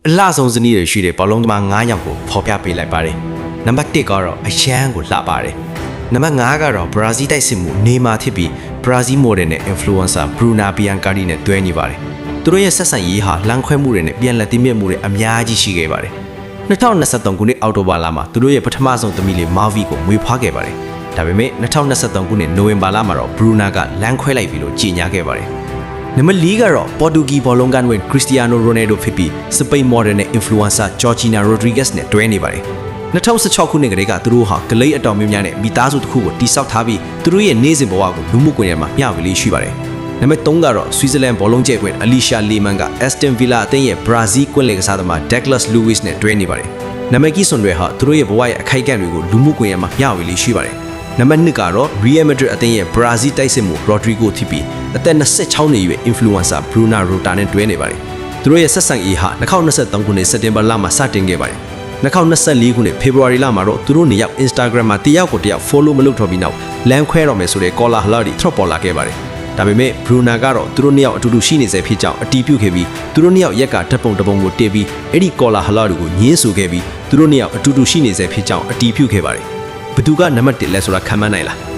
လာဆုံးစနည်းရရှိတဲ့ဘောလုံးသမား9ယောက်ကိုဖော်ပြပေးလိုက်ပါတယ်။နံပါတ်1ကတော့အရန်ကိုလှပါတယ်။နံပါတ်5ကတော့ဘရာဇီးတိုက်စစ်မှုနေမာဖြစ်ပြီးဘရာဇီးမော်ဒယ်နဲ့ influencer Bruna Biancardi နဲ့တွဲနေပါတယ်။သူတို့ရဲ့ဆက်ဆံရေးဟာလမ်းခွဲမှုတွေနဲ့ပြန်လည်တည်မြဲမှုတွေအများကြီးရှိခဲ့ပါတယ်။2023ခုနှစ်အောက်တိုဘာလမှာသူတို့ရဲ့ပထမဆုံးသမီးလေး Marvi ကိုမွေးဖွားခဲ့ပါတယ်။ဒါပေမဲ့2023ခုနှစ်နိုဝင်ဘာလမှာတော့ Bruna ကလမ်းခွဲလိုက်ပြီလို့ကြေညာခဲ့ပါတယ်။နံပါတ်4ကတော့ပေါ်တူဂီဘောလုံးကန်ဝင်ခရစ္စတီယာနိုရိုနယ်ဒိုဖြစ်ပြီးစပိန်မော်ဒယ်နဲ့ influencer Georgina Rodriguez နဲ့တွဲနေပါတယ်2016ခုနှစ်ကတည်းကသူတို့ဟာဂလိတ်အတော်များများနဲ့မိသားစုတစ်ခုကိုတိစောက်ထားပြီးသူတို့ရဲ့နေ့စဉ်ဘဝကိုလူမှုကွန်ရက်မှာမျှဝေလေးရှိပါတယ်နံပါတ်3ကတော့ဆွစ်ဇာလန်ဘောလုံးကျဲကွင်းအလီရှာလီမန်က Aston Villa အသင်းရဲ့ဘရာဇီးကွင်းလေကစားသမား Douglas Luiz နဲ့တွဲနေပါတယ်နံပါတ်ကြီးစွန်တွေဟာသူတို့ရဲ့ဘဝရဲ့အခိုက်အတန့်တွေကိုလူမှုကွန်ရက်မှာမျှဝေလေးရှိပါတယ်နံပါတ်2ကတော့ Real Madrid အသင်းရဲ့ဘရာဇီးတိုက်စစ်မှု Rodrigo ဖြစ်ပြီးအသက်26နှစ်အရွယ် influencer Bruna Rota နဲ့တွဲနေပါတယ်သူတို့ရဲ့ဆက်ဆံရေးဟာ2023ခုနှစ်စက်တင်ဘာလမှာစတင်ခဲ့ပါတယ်2024ခုနှစ်ဖေဖော်ဝါရီလမှာတော့သူတို့နေရောက် Instagram မှာတယောက်ကိုတယောက် follow မလုပ်တော့ပြီးနောက်လမ်းခွဲတော့မယ်ဆိုတဲ့ collar hla တွေထွက်ပေါ်လာခဲ့ပါတယ်ဒါပေမဲ့ Bruna ကတော့သူတို့နှစ်ယောက်အတူတူရှိနေစေဖြစ်ကြောင်းအတည်ပြုခဲ့ပြီးသူတို့နှစ်ယောက်ရက်ကဓာတ်ပုံတစ်ပုံကိုတင်ပြီးအဲ့ဒီ collar hla တွေကိုညှင်းဆိုခဲ့ပြီးသူတို့နှစ်ယောက်အတူတူရှိနေစေဖြစ်ကြောင်းအတည်ပြုခဲ့ပါတယ်ဘယ်သူကနံပါတ်1လဲဆိုတာခံမှန်းနိုင်လား